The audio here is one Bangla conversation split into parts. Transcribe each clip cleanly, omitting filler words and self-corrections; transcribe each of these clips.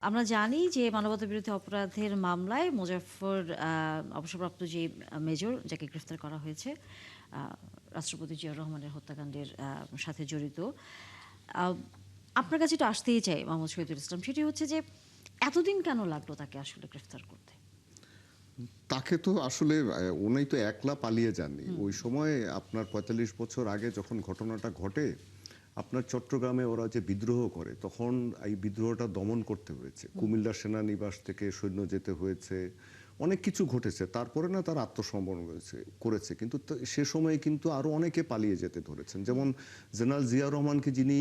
আমরা জানি যে মানবতাবিরোধী অপরাধের মামলায় মোজাফফর অবসরপ্রাপ্ত যে মেজর যাকে গ্রেফতার করা হয়েছে আ রাষ্ট্রপতি জিয়াউর রহমানের হত্যাকাণ্ডের সাথে জড়িত। আ আপনার কাছে একটু আসতেই চাই মোহাম্মদ শহীদুল ইসলাম। সেটি হচ্ছে যে এতদিন কেন লাগলো তাকে আসলে গ্রেফতার করতে? তাকে তো আসলে উনি তো একলা পালিয়ে যাননি। হুম, ওই সময় আপনার ৪৫ বছর আগে যখন ঘটনাটা ঘটে, আপনার চট্টগ্রামে ওরা যে বিদ্রোহ করে, তখন এই বিদ্রোহটা দমন করতে হয়েছে। হুম, কুমিল্লা সেনানিবাস থেকে সৈন্য যেতে হয়েছে। অনেক কিছু ঘটেছে। তারপরে না তারা আত্মসমর্পণ করেছে। কিন্তু সে সময়ে কিন্তু আরো অনেকে পালিয়ে যেতে ধরেছেন। হুম, যেমন জেনারেল জিয়াউর রহমানকে যিনি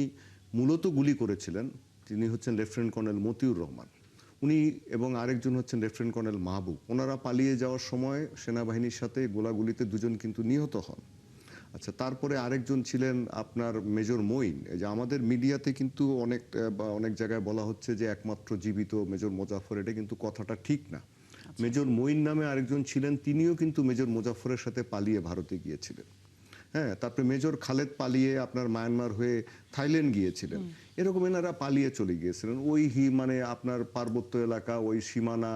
মূলত গুলি করেছিলেন, তিনি হচ্ছেন লেফটেন্যান্ট কর্নেল মতিউর রহমান। উনি এবং আরেকজন হচ্ছেন লেফটেন্যান্ট কর্নেল মাহবুব। ওনারা পালিয়ে যাওয়ার সময় সেনাবাহিনীর সাথে গোলাগুলিতে দুজন কিন্তু নিহত হন। আচ্ছা, তারপরে আরেকজন ছিলেন আপনার মেজর মঈন। এই যে আমাদের মিডিয়াতে কিন্তু অনেক বা অনেক জায়গায় বলা হচ্ছে যে একমাত্র জীবিত মেজর মোজাফফর, এটা কিন্তু কথাটা ঠিক না। আচ্ছা। মেজর মঈন নামে আরেকজন ছিলেন, তিনিও কিন্তু মেজর মোজাফফরের সাথে পালিয়ে ভারতে গিয়েছিলেন। হ্যাঁ, তারপরে মেজর খালেদ পালিয়ে আপনার মায়ানমার হয়ে থাইল্যান্ড গিয়েছিলেন। হুম, এরকম এনারা পালিয়ে চলে গিয়েছিলেন। ওই মানে আপনার পার্বত্য এলাকা, ওই সীমানা,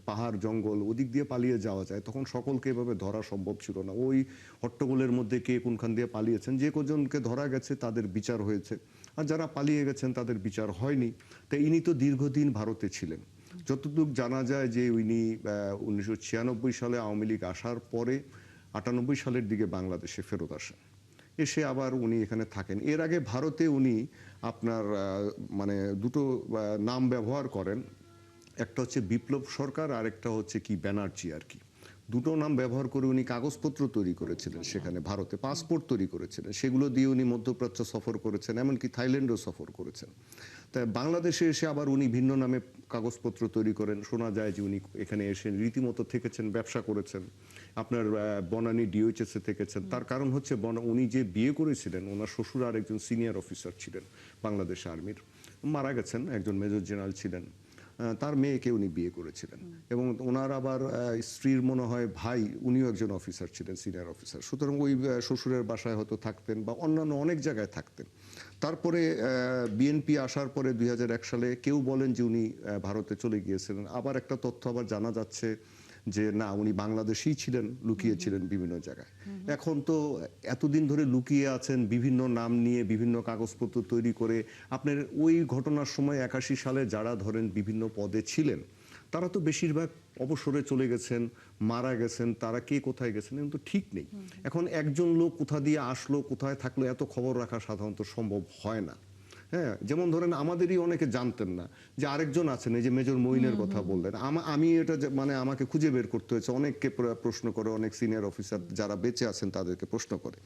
পাহাড় জঙ্গল, ওদিক দিয়ে পালিয়ে যাওয়া যায়। তখন সকলকে এভাবে ধরা সম্ভব ছিল না। ওই হট্টগোলের মধ্যে কে কোনখান দিয়ে পালিয়েছেন, যে কজনকে ধরা গেছে তাদের বিচার হয়েছে। আর যারা পালিয়ে গেছেন তাদের বিচার হয়নি। তাই ইনি তো দীর্ঘদিন ভারতে ছিলেন। যতটুকু জানা যায় যে উনি ১৯৯৬ সালে আওয়ামী লীগ আসার পরে ৯৮ সালের দিকে বাংলাদেশে ফেরত আসেন। এসে আবার উনি এখানে থাকেন। এর আগে ভারতে উনি আপনার মানে দুটো নাম ব্যবহার করেন। একটা হচ্ছে বিপ্লব সরকার, আর একটা হচ্ছে কি ব্যানার্জি আর কি। দুটো নাম ব্যবহার করে উনি কাগজপত্র তৈরি করেছিলেন, আচ্ছা। সেখানে ভারতে হুম, পাসপোর্ট তৈরি করেছিলেন। সেগুলো দিয়ে উনি মধ্যপ্রাচ্য সফর করেছেন, এমনকি থাইল্যান্ডও সফর করেছেন। তাই বাংলাদেশে এসে আবার উনি ভিন্ন নামে কাগজপত্র তৈরি করেন। শোনা যায় যে উনি এখানে এসে রীতিমতো থেকেছেন, ব্যবসা করেছেন। আপনার বনানী ডিওএইচএস এ থেকেছেন। হুম, তার কারণ হচ্ছে উনি যে বিয়ে করেছিলেন, ওনার শ্বশুর আর একজন সিনিয়র অফিসার ছিলেন বাংলাদেশ আর্মির। মারা গেছেন, একজন মেজর জেনারেল ছিলেন। তার মেয়েকে উনি বিয়ে করেছিলেন। হুম, এবং ওনার আবার স্ত্রীর মনে হয় ভাই, উনিও একজন অফিসার ছিলেন, সিনিয়র অফিসার। সুতরাং ওই শ্বশুরের বাসায় হয়তো থাকতেন বা অন্যান্য অনেক জায়গায় থাকতেন। তারপরে বিএনপি আসার পরে ২০০১ সালে কেউ বলেন যে উনি ভারতে চলে গিয়েছিলেন। আবার একটা তথ্য আবার জানা যাচ্ছে যে না, উনি বাংলাদেশেই ছিলেন, হুম, লুকিয়ে হুম, ছিলেন বিভিন্ন জায়গায়। হুম, হুম, এখন তো এতদিন ধরে লুকিয়ে আছেন, বিভিন্ন নাম নিয়ে বিভিন্ন কাগজপত্র তৈরি করে। আপনার ওই ঘটনার সময় ৮১ সালে যারা ধরেন বিভিন্ন পদে ছিলেন, তারা তো বেশিরভাগ অবসরে চলে গেছেন, মারা গেছেন। তারা কে কোথায় গেছেন কিন্তু ঠিক নেই। হুম, হুম, এখন একজন লোক কোথা দিয়ে আসলো, কোথায় থাকলো, এত খবর রাখা সাধারণত সম্ভব হয় না। হ্যাঁ, যেমন ধরেন আমাদেরই অনেকে জানতেন না যে আরেকজন আছেন, এই যে মেজর মঈনের হুম, কথা হুম, হুম, বললেন। আমি এটা মানে আমাকে খুঁজে বের করতে হয়েছে, অনেককে প্রশ্ন করে, অনেক সিনিয়র অফিসার হুম, যারা বেঁচে আছেন তাদেরকে প্রশ্ন করে।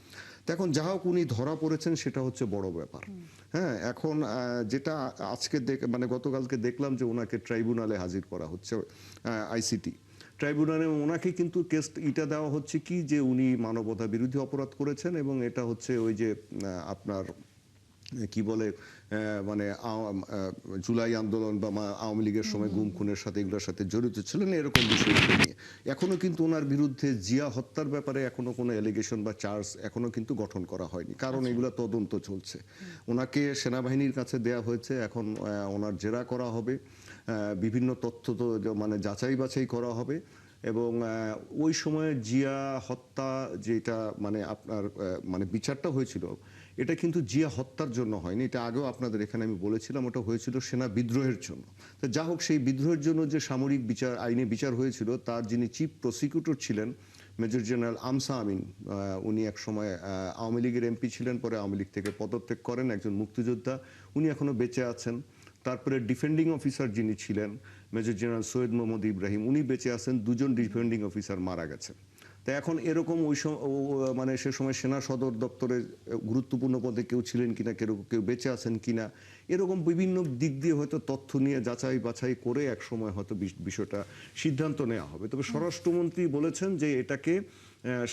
তো এখন যা হোক উনি ধরা পড়েছেন, সেটা হচ্ছে বড় ব্যাপার। হুম, হ্যাঁ, এখন যেটা আজকে মানে গতকালকে দেখলাম যে ওনাকে ট্রাইব্যুনালে হাজির করা হচ্ছে, আইসিটি ট্রাইব্যুনালে। ওনাকে কিন্তু কেস এটা দেওয়া হচ্ছে কি যে উনি মানবতা বিরোধী অপরাধ করেছেন, এবং এটা হচ্ছে ওই যে আপনার কি বলে মানে জুলাই আন্দোলন বা আওয়ামী লীগের হুম, সময় হুম, গুম হুম, খুনের সাথে এগুলোর সাথে জড়িত ছিলেন, এরকম বিষয়গুলো নিয়ে এখনো কিন্তু ওনার বিরুদ্ধে জিয়া হত্যার ব্যাপারে এখনো কোনো এলিগেশন বা চার্জ এখনো কিন্তু গঠন করা হয়নি, কারণ আচ্ছা। এগুলো তদন্ত চলছে। হুম, ওনাকে সেনাবাহিনীর কাছে দেয়া হয়েছে, এখন ওনার জেরা করা হবে, বিভিন্ন তথ্য তো মানে যাচাই বাছাই করা হবে। এবং ওই সময়ে জিয়া হত্যা যেটা মানে আপনার মানে বিচারটা হয়েছিল, এটা কিন্তু জিয়া হত্যার জন্য হয়নি। এটা আগেও আপনাদের এখানে আমি বলেছিলাম, ওটা হয়েছিল সেনা বিদ্রোহের জন্য। তো যা হোক, সেই বিদ্রোহের জন্য যে সামরিক বিচার, আইনি বিচার হয়েছিল, তার যিনি চিফ প্রসিকিউটর ছিলেন মেজর জেনারেল আমসা আমিন, উনি এক সময় আওয়ামী লীগের এমপি ছিলেন, পরে আওয়ামী লীগ থেকে পদত্যাগ করেন, একজন মুক্তিযোদ্ধা। উনি এখনো বেঁচে আছেন। তারপরে ডিফেন্ডিং অফিসার যিনি ছিলেন মেজর জেনারেল সৈয়দ মোহাম্মদ ইব্রাহিম, উনি বেঁচে আছেন। দুজন ডিফেন্ডিং অফিসার মারা গেছেন। তো এখন এরকম ওই মানে সে সময় সেনা সদর দপ্তরে গুরুত্বপূর্ণ পদে কেউ ছিলেন কিনা, কেউ কেউ বেঁচে আছেন কিনা, এরকম বিভিন্ন দিক দিয়ে হয়তো তথ্য নিয়ে যাচাই বাছাই করে এক সময় হয়তো বিষয়টা সিদ্ধান্ত নেওয়া হবে। তবে হুম, স্বরাষ্ট্রমন্ত্রী বলেছেন যে এটাকে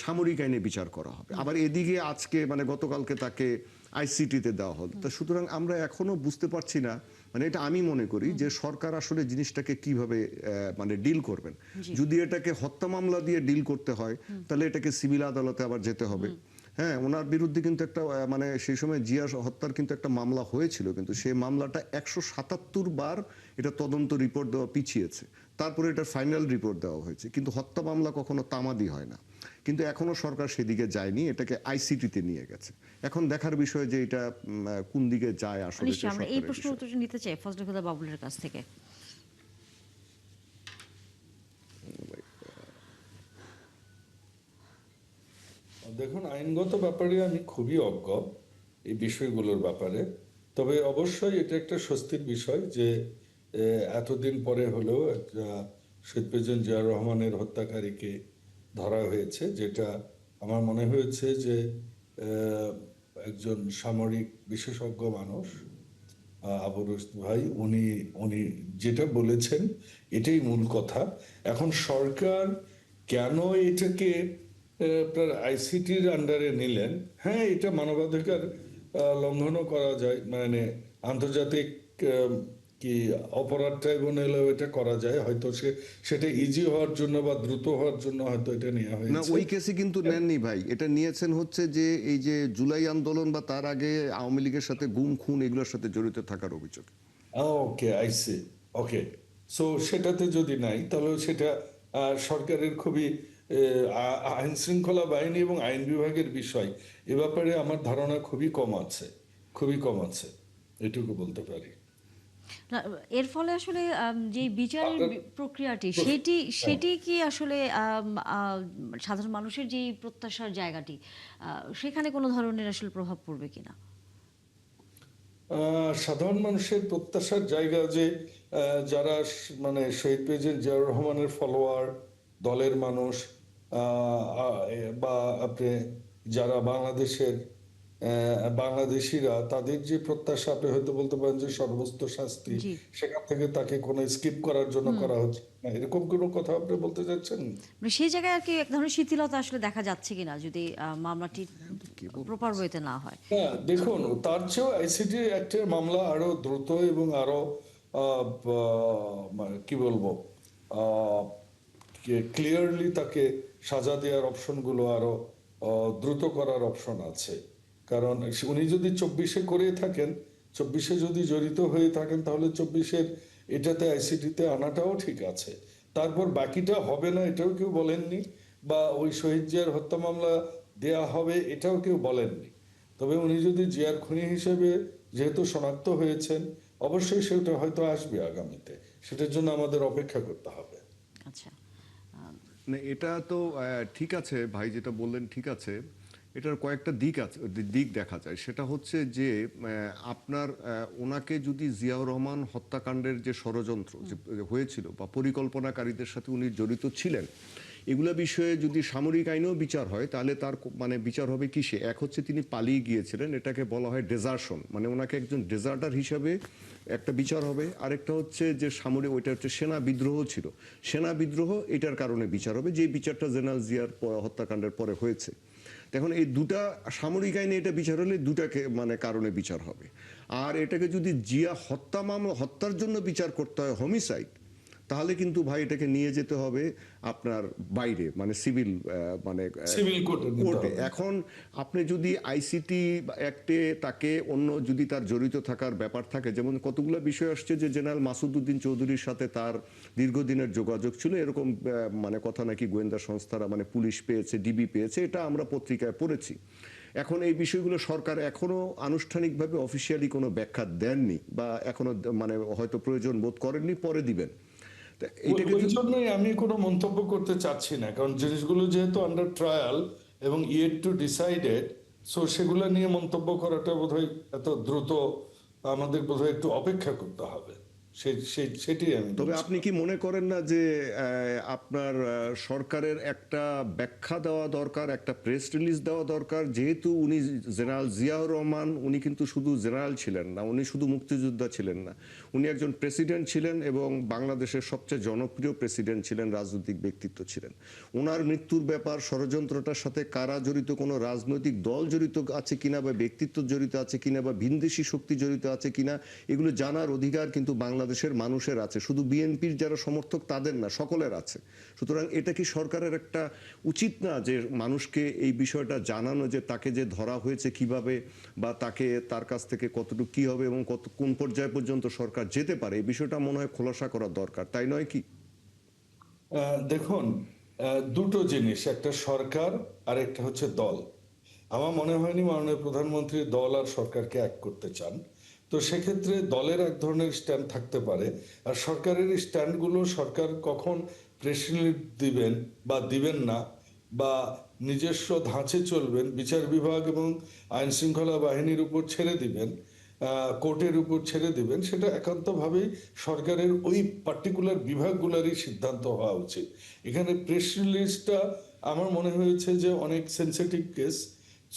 সামরিক আইনে বিচার করা হবে। হুম, আবার এদিকে আজকে মানে গতকালকে তাকে আইসিটিতে দেওয়া হল। তা হুম, সুতরাং আমরা এখনো বুঝতে পারছি না, মানে এটা আমি মনে করি হুম, যে হুম, সরকার আসলে জিনিসটাকে কিভাবে মানে ডিল করবেন। জি, যদি এটাকে হত্যা মামলা দিয়ে ডিল করতে হয়, হুম, তাহলে এটাকে সিভিল আদালতে আবার যেতে হবে। হুম, হ্যাঁ, ওনার বিরুদ্ধে কিন্তু একটা মানে সেই সময় জিয়া হত্যার কিন্তু একটা মামলা হয়েছিল, কিন্তু সেই মামলাটা 177 বার এটা তদন্ত রিপোর্ট দেওয়া পিছিয়েছে, তারপরে এটা ফাইনাল রিপোর্ট দেওয়া হয়েছে, কিন্তু হত্যা মামলা কখনো তামাদি হয় না। কিন্তু এখনো সরকার সেদিকে যায়নি, এটাকে আইসিটিতে নিয়ে গেছে। এখন দেখার বিষয় যে এটা কোন দিকে যায় আসলে, এটা নিশ্চয়ই আমরা এই সরকারের প্রশ্নের বিষয়। উত্তরটা নিতে চাই ফজলে খুদা বাবুলের কাছ থেকে। দেখুন, আইনগত ব্যাপারে আমি খুবই অজ্ঞ এই বিষয়গুলোর ব্যাপারে। তবে অবশ্যই এটা একটা স্বস্তির বিষয় যে এতদিন পরে হলেও একটা শহীদ প্রেসিডেন্ট জিয়া রহমানের হত্যাকারীকে ধরা হয়েছে, যেটা আমার মনে হয়েছে যে আহ, একজন সামরিক বিশেষজ্ঞ মানুষ আবু রশিদ ভাই, উনি উনি যেটা বলেছেন এটাই মূল কথা। এখন সরকার কেন এটাকে আপনার আইসিটির আন্ডারে নিলেন? হ্যাঁ, এটা মানবাধিকার লঙ্ঘনও করা যায়, মানে আন্তর্জাতিক আহ, কি অপরাধ ট্রাইব্যুনালেও এটা করা যায়, হয়তো সেটা ইজি হওয়ার জন্য বা দ্রুত হওয়ার জন্য হয়তো এটা নেওয়া না, হয়েছে। ওই কেসে কিন্তু নেননি ভাই, এটা নিয়েছেন হচ্ছে যে এই যে জুলাই আন্দোলন বা তার আগে আওয়ামী লীগের সাথে গুম খুন এগুলোর সাথে জড়িত থাকার অভিযোগ। ওকে, আই সি। ওকে, সো সেটাতে যদি নাই তাহলে সেটা সরকারের খুবই আইন শৃঙ্খলা বাহিনী এবং আইন বিভাগের বিষয়। এ ব্যাপারে আমার ধারণা খুবই কম আছে, খুবই কম আছে, এটুকু বলতে পারি। না, এর ফলে আসলে যে বিচারের আপনার প্রক্রিয়াটি প্রশ্ন- সেটি হ্যাঁ। সেটি কি আসলে সাধারণ মানুষের যে প্রত্যাশার জায়গাটি সেখানে কোনো ধরনের আসলে প্রভাব পড়বে কিনা? সাধারণ মানুষের প্রত্যাশার জায়গা যে যারা মানে শহীদ প্রেসিডেন্ট জিয়াউর রহমানের ফলোয়ার, দলের মানুষ, বা আপনি যারা বাংলাদেশিরা, তাদের যে প্রত্যাশা, আপনি হয়তো বলতে পারেন যে সর্বোচ্চ শাস্তি, জি। সেখান থেকে তাকে কোনো স্কিপ করার জন্য করা হচ্ছে না, এরকম কোনো কথা আপনি বলতে চাচ্ছেন? মানে সেই জায়গায় আর কি এক ধরনের শিথিলতা আসলে দেখা যাচ্ছে কিনা যদি মামলাটি প্রপার ওয়েতে না হয়? হ্যাঁ, দেখুন, তার চেয়েও আইসিটি অ্যাক্টের মামলা আরো দ্রুত এবং আরো মানে কি বলবো, ক্লিয়ারলি তাকে সাজা দেওয়ার অপশনগুলো আরো দ্রুত করার অপশন আছে। কারণ উনি যদি 24-এ করে থাকেন, 24-এ যদি জড়িত হয়ে থাকেন, তাহলে 24-এর এটাতে আইসিটিতে আনাটাও ঠিক আছে। তারপর বাকিটা হবে না এটাও কেউ বলেননি, বা ওই শহীদ জিয়ার হত্যা মামলা দেয়া হবে এটাও কেউ বলেননি। তবে উনি যদি জিয়ার খুনি হিসেবে যেহেতু শনাক্ত হয়েছেন, অবশ্যই সেটা হয়তো আসবে আগামীতে, সেটার জন্য আমাদের অপেক্ষা করতে হবে। আচ্ছা। না, এটা তো ঠিক আছে ভাই, যেটা বললেন ঠিক আছে। এটার কয়েকটা দিক আছে, দিক দেখা যায়। সেটা হচ্ছে যে আপনার ওনাকে যদি জিয়াউর রহমান হত্যাকাণ্ডের যে ষড়যন্ত্র যে হয়েছিল বা পরিকল্পনাকারীদের সাথে উনি জড়িত ছিলেন, এগুলা বিষয়ে যদি সামরিক আইনেও বিচার হয়, তাহলে তার মানে বিচার হবে কিসে? এক হচ্ছে তিনি পালিয়ে গিয়েছিলেন, এটাকে বলা হয় ডেজার্শন, মানে ওনাকে একজন ডেজার্টার হিসাবে একটা বিচার হবে। আরেকটা হচ্ছে যে সামরিক, ওইটা হচ্ছে সেনা বিদ্রোহ ছিল, সেনা বিদ্রোহ, এটার কারণে বিচার হবে, যে বিচারটা জেনারেল জিয়ার হত্যাকাণ্ডের পরে হয়েছে। এখন এই দুটা সামরিক আইনে এটা বিচার হলে দুটাকে মানে কারণে বিচার হবে। আর এটাকে যদি জিয়া হত্যা মামলা, হত্যার জন্য বিচার করতে হয়, হোমিসাইড, তাহলে কিন্তু ভাই এটাকে নিয়ে যেতে হবে আপনার বাইরে, মানে সিভিল, মানে সিভিল কোর্টে নিতে কোর্টে। হবে। এখন আপনি যদি আইসিটি অ্যাক্টে তাকে অন্য যদি তার জড়িত থাকার ব্যাপার থাকে, যেমন কতগুলো বিষয় আসছে যে জেনারেল মাসুদ উদ্দিন চৌধুরীর সাথে তার দীর্ঘদিনের যোগাযোগ ছিল, এরকম মানে কথা নাকি গোয়েন্দা সংস্থারা, মানে পুলিশ পেয়েছে, ডিবি পেয়েছে, এটা আমরা পত্রিকায় পড়েছি। এখন এই বিষয়গুলো সরকার এখনো আনুষ্ঠানিকভাবে অফিসিয়ালি কোনো ব্যাখ্যা দেননি, বা এখনো মানে হয়তো প্রয়োজন বোধ করেননি, পরে দিবেন। তা এইটাকে ওই জন্যই আমি কোনো মন্তব্য করতে চাচ্ছি না, কারণ জিনিসগুলো যেহেতু আন্ডার ট্রায়াল এবং ইয়েট টু ডিসাইডেড, সো সেগুলো নিয়ে মন্তব্য করাটা বোধহয় এত দ্রুত, আমাদের বোধহয় একটু অপেক্ষা করতে হবে। সেটাই আমি তবে বলছি। আপনি কি মনে করেন না যে আপনার সরকারের একটা ব্যাখ্যা দেওয়া দরকার, একটা প্রেস রিলিজ দেওয়া দরকার? যেহেতু উনি জেনারেল জিয়াউর রহমান, উনি কিন্তু শুধু জেনারেল ছিলেন না, উনি শুধু মুক্তিযোদ্ধা ছিলেন না, উনি একজন প্রেসিডেন্ট ছিলেন এবং বাংলাদেশের সবচেয়ে জনপ্রিয় প্রেসিডেন্ট ছিলেন, রাজনৈতিক ব্যক্তিত্ব ছিলেন। ওনার মৃত্যুর ব্যাপার, ষড়যন্ত্রটার সাথে কারা জড়িত, কোনো রাজনৈতিক দল জড়িত আছে কিনা, বা ব্যক্তিত্ব জড়িত আছে কিনা, বা ভিনদেশি শক্তি জড়িত আছে কিনা, এগুলো জানার অধিকার কিন্তু বাংলাদেশ বাংলাদেশের মানুষের আছে, শুধু বিএনপির যারা সমর্থক তাদের না, সকলের আছে। সুতরাং এটা কি সরকারের একটা উচিত না যে মানুষকে এই বিষয়টা জানানো, যে তাকে যে ধরা হয়েছে কিভাবে, বা তাকে তার কাছ থেকে কতটুকু কি হবে এবং কোন পর্যায় পর্যন্ত সরকার যেতে পারে, এই বিষয়টা মনে হয় খোলাসা করা দরকার, তাই নয় কি? দেখুন, দুটো জিনিস, একটা সরকার আর একটা হচ্ছে দল। আমার মনে হয়নি মাননীয় প্রধানমন্ত্রী দল আর সরকারকে এক করতে চান। তো সেক্ষেত্রে দলের এক ধরনের স্ট্যান্ড থাকতে পারে, আর সরকারের স্ট্যান্ডগুলো সরকার কখন প্রেস রিলিজ দিবেন বা দিবেন না, বা নিজস্ব ধাঁচে চলবেন, বিচার বিভাগ এবং আইন শৃঙ্খলা বাহিনীর উপর ছেড়ে দিবেন, কোর্টের উপর ছেড়ে দিবেন, সেটা একান্তভাবেই সরকারের ওই পার্টিকুলার বিভাগগুলোরই সিদ্ধান্ত হওয়া উচিত। এখানে প্রেস রিলিজটা আমার মনে হয়েছে যে অনেক সেনসিটিভ কেস।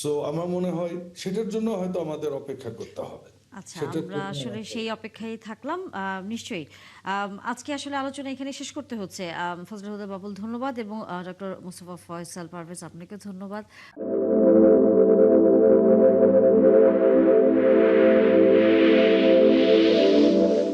সো আমার মনে হয় সেটার জন্য হয়তো আমাদের অপেক্ষা করতে হবে। আচ্ছা, সেটার আমরা জন্য আসলে সেই অপেক্ষায় থাকলাম নিশ্চয়ই। আজকে আসলে আলোচনা এখানে শেষ করতে হচ্ছে। ফজলুল হুদা বাবুল ধন্যবাদ এবং ডক্টর মোস্তফা ফয়সাল পারভেজ আপনাকে ধন্যবাদ।